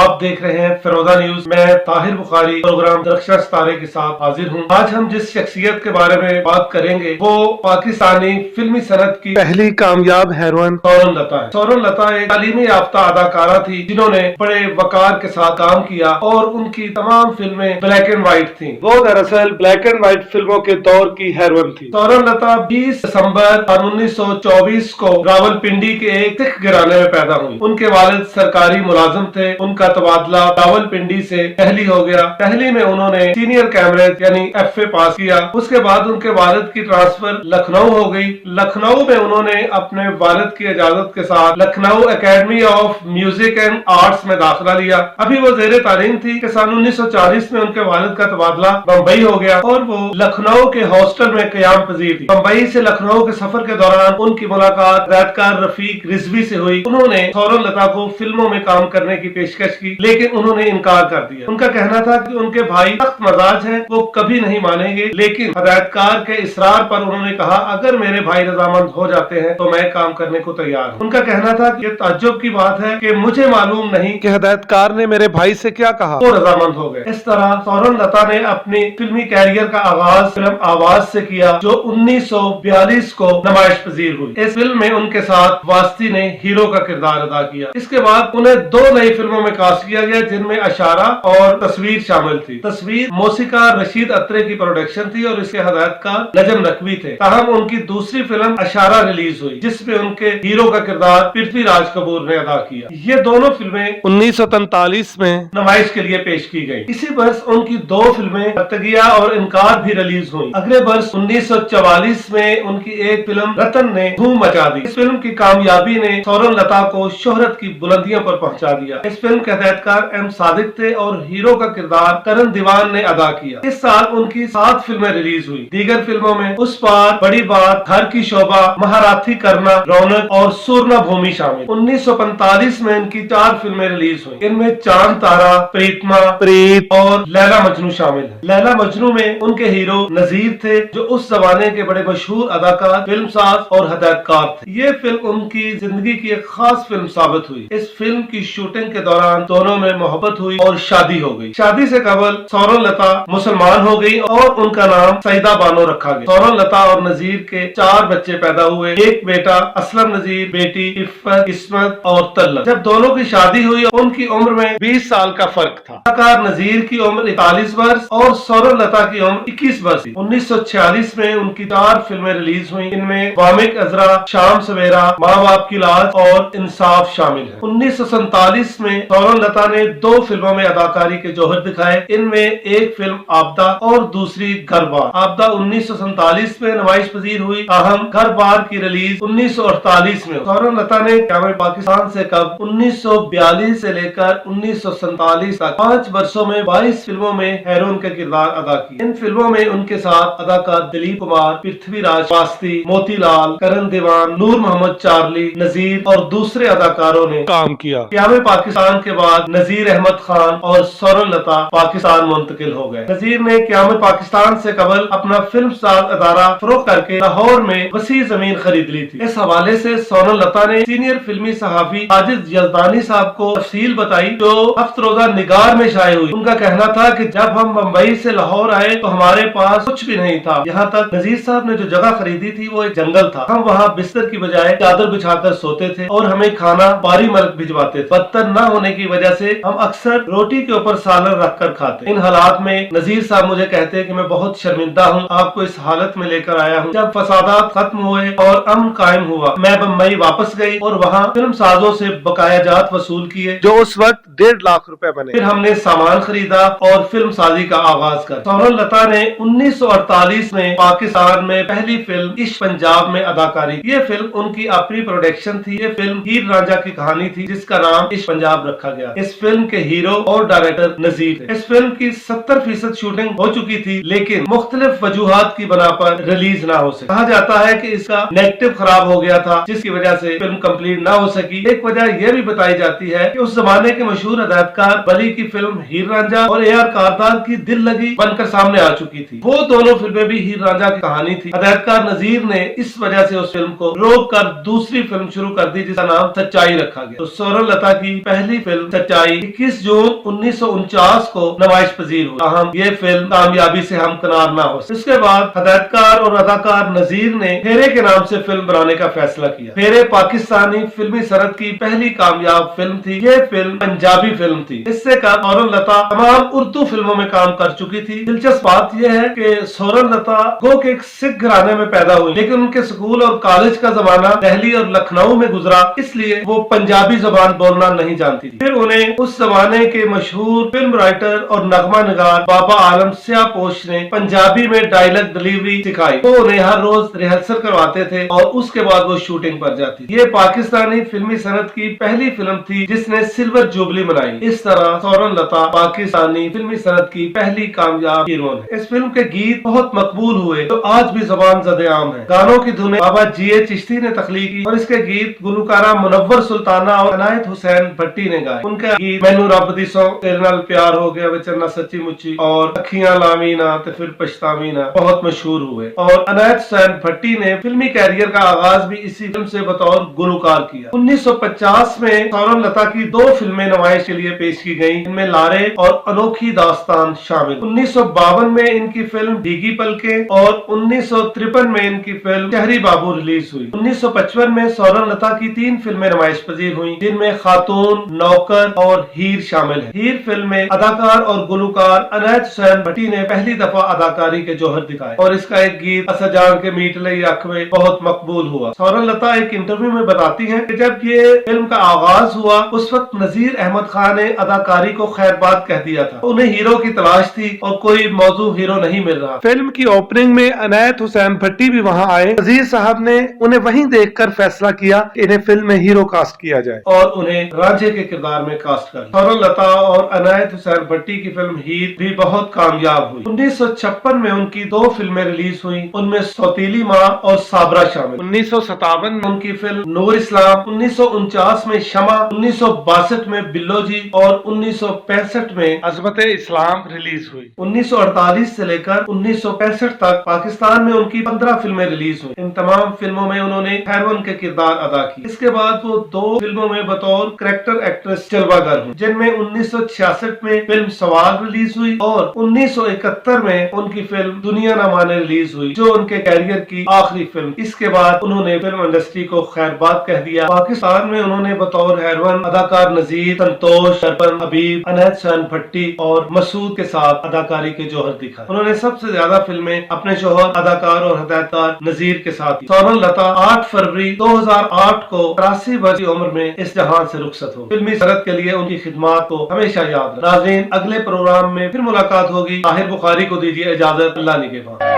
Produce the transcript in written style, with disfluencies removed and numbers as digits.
आप देख रहे हैं फिरोजा न्यूज। मैं ताहिर बुखारी प्रोग्राम रक्षा सितारे के साथ हाजिर हूं। आज हम जिस शख्सियत के बारे में बात करेंगे वो पाकिस्तानी फिल्मी सनत की पहली कामयाब हीरोइन सौरन लता है। सौरन लता एक तालीमी याफ्ता अदाकारा थी जिन्होंने बड़े वकार के साथ काम किया और उनकी तमाम फिल्में ब्लैक एंड व्हाइट थी। वो दरअसल ब्लैक एंड व्हाइट फिल्मों के दौर की हीरोइन थी। सौरन लता 20 दिसंबर 1924 को रावलपिंडी के एक सिख घराने में पैदा हुई। उनके वालिद सरकारी मुलाजिम थे। उनका तबादला रावलपिंडी से दिल्ली हो गया। दिल्ली में उन्होंने सीनियर कैमरेज यानी FA पास किया। उसके बाद उनके वालिद की ट्रांसफर लखनऊ हो गई। लखनऊ में उन्होंने अपने वालिद की इजाजत के साथ Lucknow academy of music and arts में दाखिला लिया। अभी वो जेरे तालीम थी कि सन 1940 में उनके वालिद का तबादला बम्बई हो गया और वो लखनऊ के हॉस्टल में क़याम पजीर थी। बम्बई से लखनऊ के सफर के दौरान उनकी मुलाकात हिदायतकार रफीक रिजवी से हुई। उन्होंने सौरन लता को फिल्मों में काम करने की पेशकश की, लेकिन उन्होंने इनकार कर दिया। उनका कहना था कि उनके भाई सख्त मजाज हैं, वो कभी नहीं मानेंगे, लेकिन हिदायतकार के इसरार पर उन्होंने कहा अगर मेरे भाई रजामंद हो जाते हैं तो मैं काम करने को तैयार हूँ। उनका कहना था कि ताज्जुब की बात है कि मुझे मालूम नहीं कि हिदायतकार ने मेरे भाई से क्या कहा, वो रजामंद हो गए। इस तरह सौरन लता ने अपनी फिल्मी कैरियर का आगाज फिल्म आवाज से किया जो 1942 को नुमाइश पजीर हुई। इस फिल्म में उनके साथ वास्ती ने हीरो का किरदार अदा किया। इसके बाद उन्हें 2 नई फिल्मों में कास्ट किया गया जिनमें अशारा और तस्वीर शामिल थी। तस्वीर मौसीकार रशीद अत्रे की प्रोडक्शन थी और इसके हिदायतकार नजम नकवी थे। ताहम उनकी दूसरी फिल्म अशारा रिलीज हुई जिसमें उनके हीरो का किरदार पृथ्वीराज कपूर ने अदा किया। ये दोनों फिल्में 1943 में नुमाइश के लिए पेश की गई। इसी वर्ष उनकी 2 फिल्में रतगिया और इनकार भी रिलीज हुई। अगले वर्ष 1944 में उनकी एक फिल्म रतन ने धूम मचा दी। इस फिल्म की कामयाबी ने सौरन लता को शोहरत की बुलंदियों पर पहुंचा दिया। इस फिल्म के हिदायतकार M सादिक थे और हीरो का किरदार करण दीवान ने अदा किया। इस साल उनकी 7 फिल्में रिलीज हुई। दीगर फिल्मों में उस पार, बड़ी बात, घर की शोभा, महाराथी करना, रौनक और सूरना भूमि शामिल। 1945 में इनकी 4 फिल्में रिलीज हुई। इनमें चांद तारा, प्रीतमा, प्रीत और लैला मजनू शामिल है। लैला मजनू में उनके हीरो नजीर थे जो उस जमाने के बड़े मशहूर अदाकार, फिल्मसाज और हिदायतकार थे। ये फिल्म उनकी जिंदगी की एक खास फिल्म साबित हुई। इस फिल्म की शूटिंग के दौरान दोनों में मोहब्बत हुई और शादी हो गई। शादी से कबल सौरन लता मुसलमान हो गई और उनका नाम सईदा बानो रखा गया। सौरन लता और नजीर के 4 बच्चे पैदा हुए। एक बेटा असलम नजीर, बेटी इफ्फत, इस्मत और तल्लत। जब दोनों की शादी हुई उनकी उम्र में 20 साल का फर्क था। अदाकार नजीर की उम्र 41 वर्ष और सौरन लता की उम्र 21 वर्ष थी। 1946 में उनकी 4 फिल्में रिलीज हुई। इनमें वामिक अजरा, शाम सवेरा, माँ बाप की लाज और इंसाफ शामिल है। 1947 में सौरन लता ने 2 फिल्मों में अदाकारी के जौहर दिखाए। इनमें एक फिल्म आपदा और दूसरी घर बार। आपदा 1947 में नुमाइश पजीर हुई। अहम घर बार की रिलीज 1948 में। सौरन लता ने क़याम पाकिस्तान से कब 1942 से लेकर 1947 तक 5 वर्षों में 22 फिल्मों में हीरोइन का किरदार अदा किया। इन फिल्मों में उनके साथ अदाकार दिलीप कुमार, पृथ्वीराज, वास्ती, मोतीलाल, करण दीवान, नूर मोहम्मद चार्ली, नजीर और दूसरे अदाकारों ने काम किया। क़याम पाकिस्तान के बाद नजीर अहमद खान और सौरन लता पाकिस्तान मुंतकिल हो गए। नजीर ने क़याम पाकिस्तान से कबल अपना फिल्म साज अदारा फरोख्त करके लाहौर में वसी जमीन खरीद ली थी। इस हवाले से सौरन लता ने सीनियर फिल्मी सहाफी साजिद यजदानी साहब को तफसील बताई जो हफ्त रोजा निगार में शाये हुई। उनका कहना था कि जब हम मुंबई से लाहौर आए तो हमारे पास कुछ भी नहीं था। यहाँ तक नजीर साहब ने जो जगह खरीदी थी वो एक जंगल था। हम वहाँ बिस्तर की बजाय चादर बिछाकर सोते थे और हमें खाना बारी मलक भिजवाते थे। बदतर न होने की वजह से हम अक्सर रोटी के ऊपर सालन रखकर खाते। इन हालात में नजीर साहब मुझे कहते कि मैं बहुत शर्मिंदा हूँ, आपको इस हालत में लेकर आया हूँ। जब फसादात खत्म हुए और अमन कायम हुआ मैं बम्बई वापस गई और वहाँ फिल्म साजों से बकाया जात वसूल किए जो उस वक्त 1.5 लाख रुपए बने। फिर हमने सामान खरीदा और फिल्म साजी का आगाज कर। सौरन लता ने 1948 में पाकिस्तान में पहली फिल्म इश्क पंजाब में अदाकारी। ये फिल्म उनकी अपनी प्रोडक्शन थी। ये फिल्म हीर रांझा की कहानी थी जिसका नाम इश्क पंजाब रखा गया। इस फिल्म के हीरो और डायरेक्टर नजीर थे। इस फिल्म की 70% शूटिंग हो चुकी थी लेकिन मुख्तलिफ वजूहात की बना पर रिलीज ना हो सकी। कहा जाता है कि इसका नेगेटिव खराब हो गया था जिसकी वजह से फिल्म कंप्लीट ना हो सकी। एक वजह यह भी बताई जाती है कि उस जमाने के मशहूर हिदायतकार बली की फिल्म हीर रांझा और AR कारदार की दिल लगी बनकर सामने आ चुकी थी। वो दोनों फिल्में भी हीर रांझा की कहानी थी। हिदायतकार नजीर ने इस वजह से उस फिल्म को रोक कर दूसरी फिल्म शुरू कर दी जिसका नाम सच्चाई रखा गया। तो सौरन लता की पहली फिल्म सच्चाई 21 जून 1949 को नमाइश पजीर हुई। ताहम ये फिल्म कामयाबी से हमकिनार न हो। इसके बाद हदायतकार और अदाकार नजीर ने फेरे के नाम से फिल्म बनाने का फैसला किया। फेरे पाकिस्तानी फिल्मी सनत की पहली कामयाब फिल्म थी। ये फिल्म पंजाबी फिल्म थी। इससे कबल सोरन लता तमाम उर्दू फिल्मों में काम कर चुकी थी। दिलचस्प बात यह है कि सोरन लता गो के एक सिख घराने में पैदा हुई, लेकिन उनके स्कूल और कॉलेज का जमाना दिल्ली और लखनऊ में गुजरा, इसलिए वो पंजाबी जबान बोलना नहीं जानती थी। फिर उन्हें उस जमाने के मशहूर फिल्म राइटर और नगमा निगार बाबा आलम स्यापोश ने पंजाबी में डायलॉग डिलीवरी सिखाई। वो उन्हें हर रोज रिहर्सल करवाते थे और उसके बाद वो शूटिंग पर जाती। ये पाकिस्तानी फिल्मी सनत की पहली फिल्म थी जिसने सिल्वर जुबली मनाई। इस तरह सोरन लता पाकिस्तानी फिल्मी सनत की पहली कामयाब हीरोइन है। इस फिल्म के गीत बहुत मकबूल हुए जो आज भी जबान ज़द-ए-आम है। गानों की धुनें बाबा जी.ए. चिश्ती ने तख्लीक की और इसके गीत गुलकारा मुनव्वर सुल्ताना और अनायत हुसैन भट्टी ने गाए। उनका गीत मैनू रब दी सौ तेरे नाल प्यार हो गया वे चन्ना सच्ची मुच्ची और अखियां लावी ना ते फिर पछतावी ना बहुत मशहूर हुए। और अनायत हुसैन भट्टी ने फिल्मी कैरियर का आगाज भी इसी फिल्म से बतौर गुलकार किया। 1950 में सोरन लता की 2 फिल्में नमाइश के लिए पेश की गयी, इनमें लारे और अनोखी दास्तान शामिल। 1952 में इनकी फिल्म भीगी पलके और 1953 में इनकी फिल्म शहरी बाबू रिलीज हुई। 1955 में सोरन लता की 3 फिल्में नमाइश पजीर हुई, जिनमें खातून, नौकर और हीर शामिल है। हीर फिल्म में अदाकार और गुलकार अनायत हुसैन भट्टी ने पहली दफा अदाकारी के जौहर दिखाए और इसका एक गीत असजान के मीट लई अखवे बहुत मकबूल हुआ। सोरन लता एक इंटरव्यू में बताती है कि जब ये फिल्म का आगाज हुआ उस वक्त नजीर अहमद खान ने अदाकारी को खैरबाद कह दिया था। उन्हें हीरो की तलाश थी और कोई मौजू हीरो नहीं मिल रहा। फिल्म की ओपनिंग में अनायत हुसैन भट्टी भी वहां आए। नजीर साहब ने उन्हें वहीं देखकर फैसला किया कि इन्हें फिल्म में हीरो कास्ट किया जाए और उन्हें रांझे के किरदार में कास्ट कर। सोरन लता और अनायत हुसैन भट्टी की फिल्म हीर भी बहुत कामयाब हुई। 1956 में उनकी 2 फिल्में रिलीज हुई, उनमें सौतीली माँ और साबरा शामिल। 1957 में उनकी फिल्म नूर इस्लाम, 1949 में शमा, 1962 में बिल्लो जी और 1965 में अजमत इस्लाम रिलीज हुई। 1948 से लेकर 1965 तक पाकिस्तान में उनकी 15 फिल्में रिलीज हुई। इन तमाम फिल्मों में उन्होंने हेरोइन के किरदार अदा किए। इसके बाद वो 2 फिल्मों में बतौर कैरेक्टर एक्ट्रेस जलवागर हुई, जिनमें 1966 में फिल्म सवाल रिलीज हुई और 1971 में उनकी फिल्म दुनिया न माने रिलीज हुई, जो उनके कैरियर की आखिरी फिल्म। इसके बाद उन्होंने फिल्म इंडस्ट्री को खैरबाद कह दिया। पाकिस्तान में उन्होंने बतौर हेरोइन अदाकार नजीर, संतोष, शरपन, हबीब, अनायत हुसैन भट्टी और मसूद के साथ अदाकारी के जौहर दिखा। उन्होंने सबसे ज्यादा फिल्में अपने शोहर अदाकार और हदायतकार नजीर के साथ की। सोरन लता 8 फरवरी 2008 को 83 वर्ष की उम्र में इस जहां से रुखसत हो। फिल्मी सनत के लिए उनकी खिदमात को हमेशा याद रखें। नाज़रीन, अगले प्रोग्राम में फिर मुलाकात होगी। ताहिर बुखारी को दीजिए इजाजत। अल्लाह निगहबान।